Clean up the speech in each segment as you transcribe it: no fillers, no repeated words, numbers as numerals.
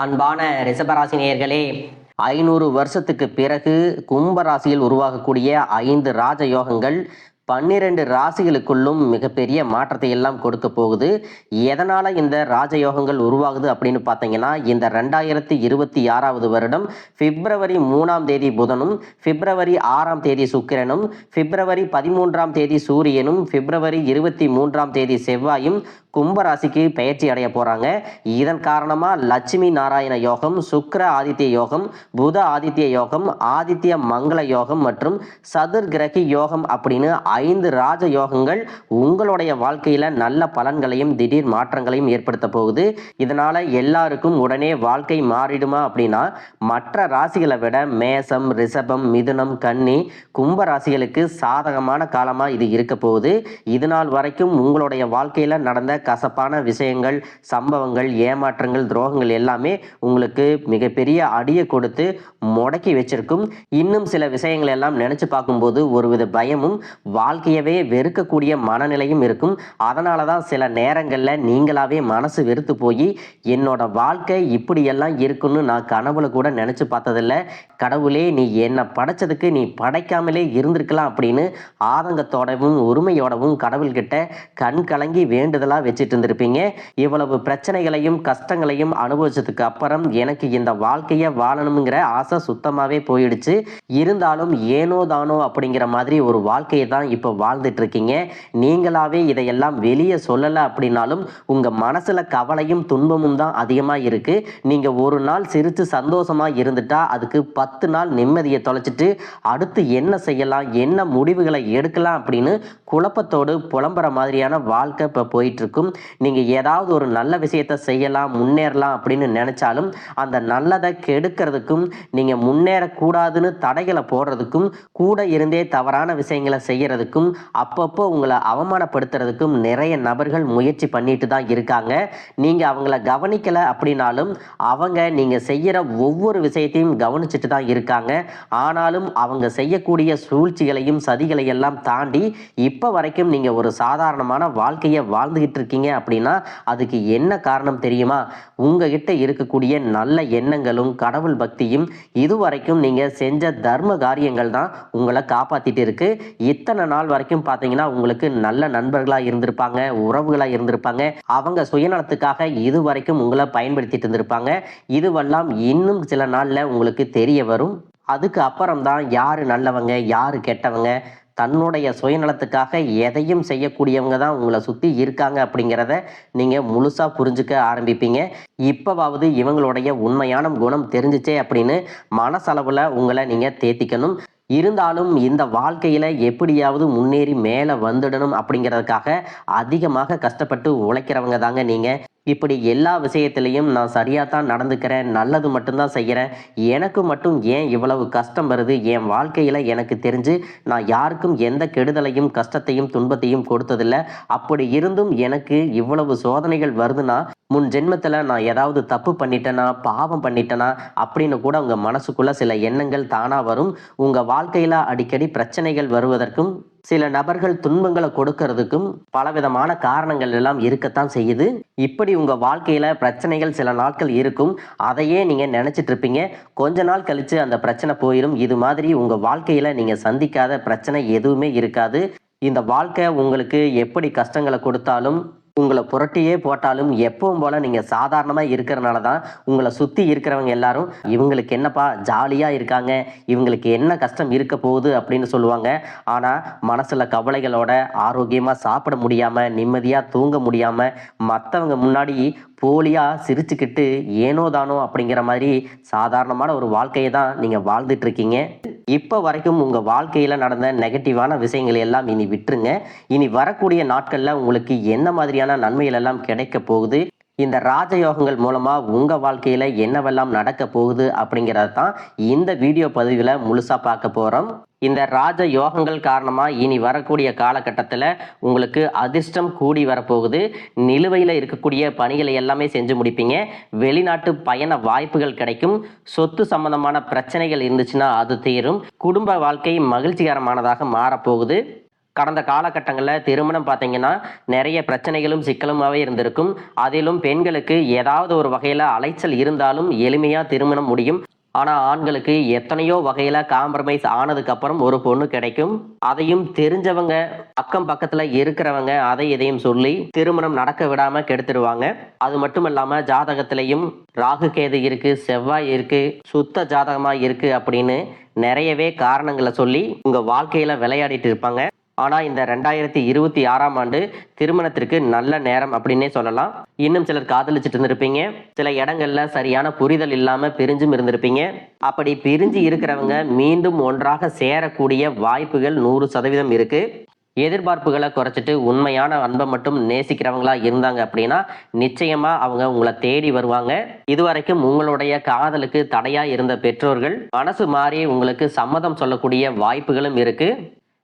அன்பான ரிஷபராசி நேயர்களே, 500 வருஷத்துக்கு பிறகு கும்பராசியில் உருவாகக்கூடிய 5 ராஜயோகங்கள் 12 ராசிகளுக்குள்ளும் மிகப்பெரிய மாற்றத்தை எல்லாம் கொடுக்க போகுது. எதனால இந்த ராஜயோகங்கள் உருவாகுது அப்படின்னு பார்த்தீங்கன்னா, இந்த 2026வது வருடம் பிப்ரவரி 3ஆம் தேதி புதனும், பிப்ரவரி 6ஆம் தேதி சுக்கிரனும், பிப்ரவரி 13ஆம் தேதி சூரியனும், பிப்ரவரி 23ஆம் தேதி செவ்வாயும் கும்பராசிக்கு பயிற்சி அடைய போறாங்க. இதன் காரணமா லட்சுமி நாராயண யோகம், சுக்கிர ஆதித்ய யோகம், புத ஆதித்ய யோகம், ஆதித்ய மங்கள யோகம் மற்றும் சதுர் கிரகி யோகம் அப்படின்னு 5 ராஜ யோகங்கள் உங்களுடைய வாழ்க்கையில நல்ல பலன்களையும் திடீர் மாற்றங்களையும் ஏற்படுத்த போகுது. இதனால எல்லாருக்கும் உடனே வாழ்க்கை மாறிடுமா அப்படின்னா, மற்ற ராசிகளை விட மேசம், ரிஷபம், மிதுனம், கன்னி, கும்ப ராசிகளுக்கு சாதகமான காலமா இது இருக்க போகுது. இதுநாள் வரைக்கும் உங்களுடைய வாழ்க்கையில நடந்த கசப்பான விஷயங்கள், சம்பவங்கள், ஏமாற்றங்கள், துரோகங்கள் எல்லாமே உங்களுக்கு மிகப்பெரிய அடியை கொடுத்து முடக்கி வச்சிருக்கும். இன்னும் சில விஷயங்கள் எல்லாம் நினைச்சு பார்க்கும்போது ஒருவித பயமும், வாழ்க்கையவே வெறுக்கக்கூடிய மனநிலையும் இருக்கும். அதனால தான் சில நேரங்களில் நீங்களாவே மனசு வெறுத்து போய் என்னோட வாழ்க்கை இப்படியெல்லாம் இருக்குன்னு நான் கனவுல கூட நினைச்சு பார்த்ததில்ல, கடவுளே நீ என்னை படைச்சதுக்கு நீ படைக்காமலே இருந்திருக்கலாம் அப்படின்னு ஆதங்கத்தோடவும் உரிமையோடவும் கடவுள்கிட்ட கண் கலங்கி வேண்டுதலாக வச்சுட்டு இருந்திருப்பீங்க. இவ்வளவு பிரச்சனைகளையும் கஷ்டங்களையும் அனுபவிச்சதுக்கு அப்புறம் எனக்கு இந்த வாழ்க்கையை வாழணுங்கிற ஆசை சுத்தமாகவே போயிடுச்சு. இருந்தாலும் ஏனோ தானோ அப்படிங்கிற மாதிரி ஒரு வாழ்க்கையை தான் இப்போ வாழ்ந்துட்டு இருக்கீங்க. நீங்களாவே இதையெல்லாம் வெளியே சொல்லலை அப்படின்னாலும் உங்கள் மனசில் கவலையும் துன்பமும் தான் அதிகமாக இருக்கு. நீங்கள் ஒரு நாள் சிரித்து சந்தோஷமாக இருந்துட்டா அதுக்கு 10 நாள் நிம்மதியை தொலைச்சிட்டு அடுத்து என்ன செய்யலாம், என்ன முடிவுகளை எடுக்கலாம் அப்படின்னு குழப்பத்தோடு புலம்புற மாதிரியான வாழ்க்கை இப்போ போயிட்டு இருக்கும். நீங்கள் ஏதாவது ஒரு நல்ல விஷயத்தை செய்யலாம், முன்னேறலாம் அப்படின்னு நினைச்சாலும் அந்த நல்லதை கெடுக்கிறதுக்கும் நீங்கள் முன்னேறக்கூடாதுன்னு தடைகளை போடுறதுக்கும் கூட இருந்தே தவறான விஷயங்களை செய்யறதுக்கும் அப்பப்போ உங்களை அவமானப்படுத்துறதுக்கும் நிறைய நபர்கள் முயற்சி பண்ணிட்டு தான் இருக்காங்க. நீங்கள் அவங்கள கவனிக்கலை அப்படின்னாலும் அவங்க நீங்கள் செய்கிற ஒவ்வொரு விஷயத்தையும் கவனிச்சுட்டு தான் இருக்காங்க. ஆனாலும் அவங்க செய்யக்கூடிய சூழ்ச்சிகளையும் சதிகளையெல்லாம் தாண்டி இப்போ வரைக்கும் நீங்கள் ஒரு சாதாரணமான வாழ்க்கையை வாழ்ந்துகிட்டு இருக்கீங்க அப்படின்னா அதுக்கு என்ன காரணம் தெரியுமா? உங்ககிட்ட இருக்கக்கூடிய நல்ல எண்ணங்களும் கடவுள் பக்தியும் இதுவரைக்கும் நீங்கள் செஞ்ச தர்ம காரியங்கள் தான் உங்களை காப்பாற்றிட்டு இருக்கு. இத்தனை நாள் வரைக்கும் பார்த்தீங்கன்னா உங்களுக்கு நல்ல நண்பர்களாக இருந்திருப்பாங்க, உறவுகளாக இருந்திருப்பாங்க. அவங்க சுயநலத்துக்காக இது வரைக்கும் உங்களை பயன்படுத்திட்டு இருந்திருப்பாங்க. இதுவெல்லாம் இன்னும் சில நாளில் உங்களுக்கு தெரிய வரும். அதுக்கு அப்புறம் தான் யார் நல்லவங்க யார் கெட்டவங்க, தன்னுடைய சுயநலத்துக்காக எதையும் செய்யக்கூடியவங்க தான் உங்களை சுற்றி இருக்காங்க அப்படிங்கிறத நீங்கள் முழுசாக புரிஞ்சுக்க ஆரம்பிப்பீங்க. இப்போவாவது இவங்களுடைய உண்மையான குணம் தெரிஞ்சிச்சே அப்படின்னு மனசளவில் உங்களை நீங்கள் தேத்திக்கணும். இருந்தாலும் இந்த வாழ்க்கையில் எப்படியாவது முன்னேறி மேலே வந்துடணும் அப்படிங்கிறதுக்காக அதிகமாக கஷ்டப்பட்டு உழைக்கிறவங்க தாங்க நீங்கள். இப்படி எல்லா விஷயத்திலையும் நான் சரியாக தான் நடந்துக்கிறேன், நல்லது மட்டும்தான் செய்கிறேன், எனக்கு மட்டும் ஏன் இவ்வளவு கஷ்டம் வருது, என் வாழ்க்கையில் எனக்கு தெரிஞ்சு நான் யாருக்கும் எந்த கெடுதலையும் கஷ்டத்தையும் துன்பத்தையும் கொடுத்ததில்லை, அப்படி இருந்தும் எனக்கு இவ்வளவு சோதனைகள் வருதுன்னா முன் ஜென்மத்தில் நான் ஏதாவது தப்பு பண்ணிட்டேனா, பாவம் பண்ணிட்டேனா அப்படின்னு கூட உங்கள் மனசுக்குள்ள சில எண்ணங்கள் தானாக வரும். உங்கள் வாழ்க்கையில் அடிக்கடி பிரச்சனைகள் வருவதற்கும் சில நபர்கள் துன்பங்களை கொடுக்கறதுக்கும் பலவிதமான காரணங்கள் எல்லாம் இருக்கத்தான் செய்யுது. இப்படி உங்க வாழ்க்கையில பிரச்சனைகள் சில நாட்கள் இருக்கும், அதையே நீங்க நினைச்சிட்டு இருப்பீங்க. கொஞ்ச நாள் கழிச்சு அந்த பிரச்சனை போயிடும். இது மாதிரி உங்க வாழ்க்கையில நீங்க சந்திக்காத பிரச்சனை எதுவுமே இருக்காது. இந்த வாழ்க்கை உங்களுக்கு எப்படி கஷ்டங்களை கொடுத்தாலும் உங்களை புரட்டியே போட்டாலும் எப்பவும் போல நீங்கள் சாதாரணமாக இருக்கிறனால தான் உங்களை சுற்றி இருக்கிறவங்க எல்லாரும் இவங்களுக்கு என்னப்பா ஜாலியாக இருக்காங்க, இவங்களுக்கு என்ன கஷ்டம் இருக்க போகுது அப்படின்னு சொல்லுவாங்க. ஆனால் மனசில் கவலைகளோட ஆரோக்கியமாக சாப்பிட முடியாமல் நிம்மதியாக தூங்க முடியாமல் மற்றவங்க முன்னாடி போலியாக சிரிச்சுக்கிட்டு ஏனோ தானோ அப்படிங்கிற மாதிரி சாதாரணமான ஒரு வாழ்க்கையை தான் நீங்கள் வாழ்ந்துட்டு இருக்கீங்க. இப்போ வரைக்கும் உங்கள் வாழ்க்கையில் நடந்த நெகட்டிவான விஷயங்கள் எல்லாம் இனி விட்டுருங்க. இனி வரக்கூடிய நாட்களில் உங்களுக்கு என்ன மாதிரியான நன்மைகள் எல்லாம் கிடைக்க போகுது, இந்த ராஜயோகங்கள் மூலமாக உங்கள் வாழ்க்கையில் என்னவெல்லாம் நடக்க போகுது அப்படிங்கிறத தான் இந்த வீடியோ பதிவில் முழுசாக பார்க்க போகிறோம். இந்த ராஜ யோகங்கள் காரணமாக இனி வரக்கூடிய காலகட்டத்தில் உங்களுக்கு அதிர்ஷ்டம் கூடி வரப்போகுது. நிலுவையில் இருக்கக்கூடிய பணிகளை எல்லாமே செஞ்சு முடிப்பீங்க. வெளிநாட்டு பயண வாய்ப்புகள் கிடைக்கும். சொத்து சம்பந்தமான பிரச்சனைகள் இருந்துச்சுன்னா அது தீரும். குடும்ப வாழ்க்கை மகிழ்ச்சிகரமானதாக மாறப்போகுது. கடந்த காலகட்டங்களில் திருமணம் பார்த்தீங்கன்னா நிறைய பிரச்சனைகளும் சிக்கலுமாவே இருந்திருக்கும். அதிலும் பெண்களுக்கு ஏதாவது ஒரு வகையில் அலைச்சல் இருந்தாலும் எளிமையாக திருமணம் முடியும். ஆனால் ஆண்களுக்கு எத்தனையோ வகையில் காம்ப்ரமைஸ் ஆனதுக்கு அப்புறம் ஒரு பொண்ணு கிடைக்கும். அதையும் தெரிஞ்சவங்க அக்கம் பக்கத்தில் இருக்கிறவங்க அதை இதையும் சொல்லி திருமணம் நடக்க விடாம கெடுத்துடுவாங்க. அது மட்டும் இல்லாமல் ஜாதகத்திலையும் ராகு கேது இருக்கு, செவ்வாய் இருக்கு, சுத்த ஜாதகமா இருக்கு அப்படின்னு நிறையவே காரணங்களை சொல்லி உங்க வாழ்க்கையில விளையாடிட்டு இருப்பாங்க. ஆனால் இந்த 2026ஆம் ஆண்டு திருமணத்திற்கு நல்ல நேரம் அப்படின்னே சொல்லலாம். இன்னும் சிலர் காதலிச்சுட்டு இருந்திருப்பீங்க. சில இடங்கள்ல சரியான புரிதல் இல்லாமல் பிரிஞ்சும் இருந்திருப்பீங்க. அப்படி பிரிஞ்சு இருக்கிறவங்க மீண்டும் ஒன்றாக சேரக்கூடிய வாய்ப்புகள் 100% இருக்கு. எதிர்பார்ப்புகளை குறைச்சிட்டு உண்மையான அன்பை மட்டும் நேசிக்கிறவங்களா இருந்தாங்க அப்படின்னா நிச்சயமா அவங்க உங்களை தேடி வருவாங்க. இதுவரைக்கும் உங்களுடைய காதலுக்கு தடையா இருந்த பெற்றோர்கள் மனசு மாறி உங்களுக்கு சம்மதம் சொல்லக்கூடிய வாய்ப்புகளும் இருக்கு.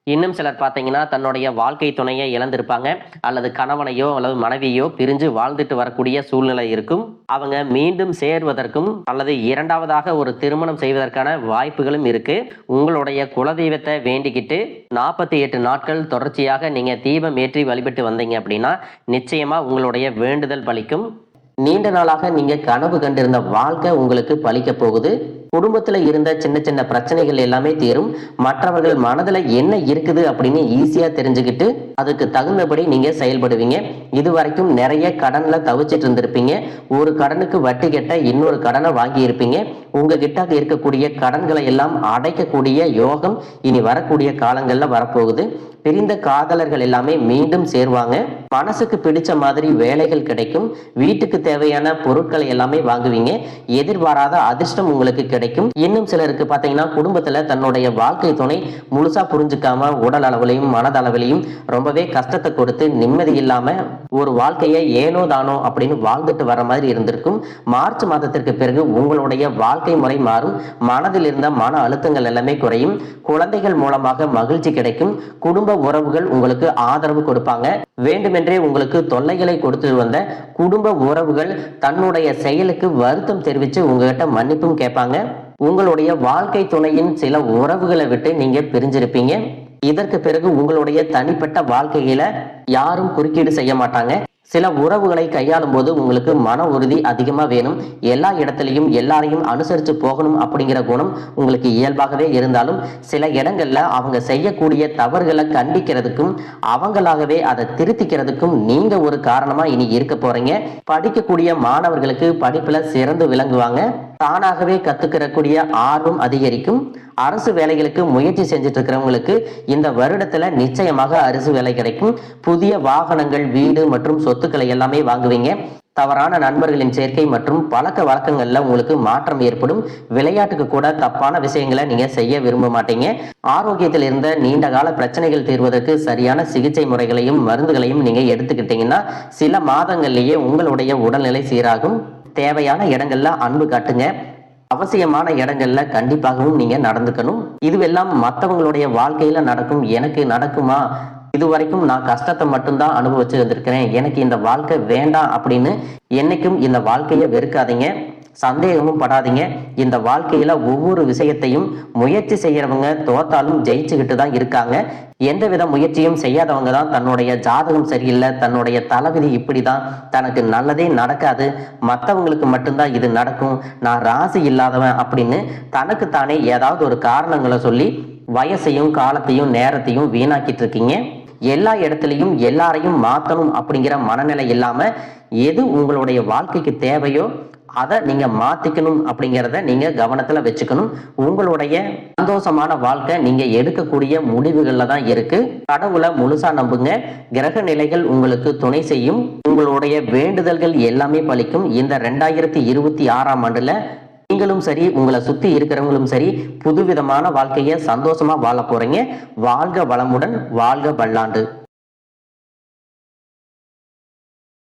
இன்னும் சிலர் பார்த்தீங்கன்னா தன்னுடைய வாழ்க்கை துணையை இழந்திருப்பாங்க, அல்லது கணவனையோ அல்லது மனைவியோ பிரிஞ்சு வாழ்ந்துட்டு வரக்கூடிய சூழ்நிலை இருக்கும். அவங்க மீண்டும் சேர்வதற்கும் அல்லது இரண்டாவதாக ஒரு திருமணம் செய்வதற்கான வாய்ப்புகளும் இருக்கு. உங்களுடைய குலதெய்வத்தை வேண்டிக்கிட்டு 48 நாட்கள் தொடர்ச்சியாக நீங்க தீபம் ஏற்றி வழிபட்டு வந்தீங்க அப்படின்னா நிச்சயமா உங்களுடைய வேண்டுதல் பலிக்கும். நீண்ட நாளாக நீங்க கனவு கண்டிருந்த வாழ்க்கை உங்களுக்கு பலிக்க போகுது. குடும்பத்துல இருந்த சின்ன சின்ன பிரச்சனைகள் எல்லாமே தீரும். மற்றவர்கள் மனதுல என்ன இருக்குது அப்படின்னு ஈஸியா தெரிஞ்சுக்கிட்டு அதுக்கு தகுந்தபடி நீங்க செயல்படுவீங்க. இது வரைக்கும் நிறைய கடன்ல தவிச்சிட்டு இருந்திருப்பீங்க. ஒரு கடனுக்கு வட்டி கட்ட இன்னொரு கடனை வாங்கி இருப்பீங்க. உங்ககிட்ட இருக்கக்கூடிய கடன்களை எல்லாம் அடைக்கக்கூடிய யோகம் இனி வரக்கூடிய காலங்கள்ல வரப்போகுது. பிரிந்த காதலர்கள் எல்லாமே மீண்டும் சேருவாங்க. மனசுக்கு பிடிச்ச மாதிரி வேலைகள் கிடைக்கும். வீட்டுக்கு தேவையான பொருட்களை எல்லாமே வாங்குவீங்க. எதிர்பாராத அதிர்ஷ்டம் உங்களுக்கு கிடைக்கும். இன்னும் சிலருக்கு பார்த்தீங்கன்னா குடும்பத்துல தன்னுடைய வாழ்க்கை துணை முழுசா புரிஞ்சுக்காம உடல் அளவிலையும் மனதளவிலையும் ரொம்பவே கஷ்டத்தை கொடுத்து நிம்மதி இல்லாம ஒரு வாழ்க்கையை ஏனோ தானோ அப்படின்னு வாழ்ந்துட்டு வர மாதிரி இருந்திருக்கும். மார்ச் மாதத்திற்கு பிறகு உங்களுடைய வாழ்க்கை முறை மாறும். மனதில் இருந்த மன அழுத்தங்கள் எல்லாமே குறையும். குழந்தைகள் மூலமாக மகிழ்ச்சி கிடைக்கும். குடும்ப உறவுகள் உங்களுக்கு ஆதரவு கொடுப்பாங்க. வேண்டுமென்றே உங்களுக்கு தொல்லைகளை கொடுத்து வந்த குடும்ப உறவுகள் தன்னுடைய செயலுக்கு வருத்தம் தெரிவித்து உங்ககிட்ட மன்னிப்பும் கேட்பாங்க. உங்களுடைய வாழ்க்கை துணையின் சில உறவுகளை விட்டு நீங்க பிரிஞ்சிருப்பீங்க. இதற்கு பிறகு உங்களுடைய தனிப்பட்ட வாழ்க்கையில யாரும் குறுக்கீடு செய்ய மாட்டாங்க. சில உறவுகளை கையாளும் போது உங்களுக்கு மன உறுதி அதிகமா வேணும். எல்லா இடத்துலையும் எல்லாரையும் அனுசரித்து போகணும் அப்படிங்கிற குணம் உங்களுக்கு இயல்பாகவே இருந்தாலும் சில இடங்கள்ல அவங்க செய்யக்கூடிய தவறுகளை கண்டிக்கிறதுக்கும் அவங்களாகவே அதை திருத்திக்கிறதுக்கும் நீங்க ஒரு காரணமா இனி இருக்க போறீங்க. படிக்கக்கூடிய மாணவர்களுக்கு படிப்புல சிறந்து விளங்குவாங்க. தானாகவே கத்துக்கிறக்கூடிய ஆர்வம் அதிகரிக்கும். அரசு வேலைகளுக்கு முயற்சி செஞ்சுட்டு இருக்கிறவங்களுக்கு இந்த வருடத்துல நிச்சயமாக அரசு வேலை கிடைக்கும். புதிய வாகனங்கள், வீடு மற்றும் சொத்துக்களை எல்லாமே வாங்குவீங்க. தவறான நண்பர்களின் சேர்க்கை மற்றும் பழக்க வழக்கங்கள்ல உங்களுக்கு மாற்றம் ஏற்படும். விளையாட்டுக்கு கூட தப்பான விஷயங்களை நீங்க செய்ய விரும்ப மாட்டீங்க. ஆரோக்கியத்தில் இருந்த நீண்ட கால பிரச்சனைகள் தீர்வதற்கு சரியான சிகிச்சை முறைகளையும் மருந்துகளையும் நீங்க எடுத்துக்கிட்டீங்கன்னா சில மாதங்கள்லயே உங்களுடைய உடல்நிலை சீராகும். தேவையான இடங்கள்ல அன்பு காட்டுங்க. அவசியமான இடங்கள்ல கண்டிப்பாகவும் நீங்க நடந்துக்கணும். இதுவெல்லாம் மற்றவங்களுடைய வாழ்க்கையில நடக்கும். எனக்கு நடக்குமா? இதுவரைக்கும் நான் கஷ்டத்தை மட்டும்தான் அனுபவிச்சு வந்திருக்கிறேன், எனக்கு இந்த வாழ்க்கை வேண்டாம் அப்படின்னு என்னைக்கும் இந்த வாழ்க்கையை வெறுக்காதீங்க. சந்தேகமும் படாதீங்க. இந்த வாழ்க்கையில ஒவ்வொரு விஷயத்தையும் முயற்சி செய்யறவங்க தோத்தாலும் ஜெயிச்சுக்கிட்டு தான் இருக்காங்க. எந்தவித முயற்சியும் செய்யாதவங்க தான் தன்னுடைய ஜாதகம் சரியில்லை, தன்னுடைய தலைவிதி இப்படிதான், தனக்கு நல்லதே நடக்காது, மற்றவங்களுக்கு மட்டும்தான் இது நடக்கும், நான் ராசி இல்லாதவன் அப்படின்னு தனக்குத்தானே ஏதாவது ஒரு காரணங்களை சொல்லி வயசையும் காலத்தையும் நேரத்தையும் வீணாக்கிட்டு இருக்கீங்க. எல்லா இடத்துலையும் எல்லாரையும் மாற்றணும் அப்படிங்கிற மனநிலை இல்லாம எது உங்களுடைய வாழ்க்கைக்கு தேவையோ அதை நீங்க மாத்திக்கணும் அப்படிங்கிறத நீங்க கவனத்துல வச்சுக்கணும். உங்களுடைய சந்தோஷமான வாழ்க்கை நீங்க எடுக்கக்கூடிய முடிவுகள்ல தான் இருக்கு. கடவுளை முழுசா நம்புங்க. கிரக நிலைகள் உங்களுக்கு துணை செய்யும். உங்களுடைய வேண்டுதல்கள் எல்லாமே பலிக்கும். இந்த 2026ஆம் ஆண்டுல நீங்களும் சரி, உங்களை சுத்தி இருக்கிறவங்களும் சரி, புதுவிதமான வாழ்க்கையை சந்தோஷமா வாழ போறீங்க. வாழ்க வளமுடன், வாழ்க பல்லாண்டு.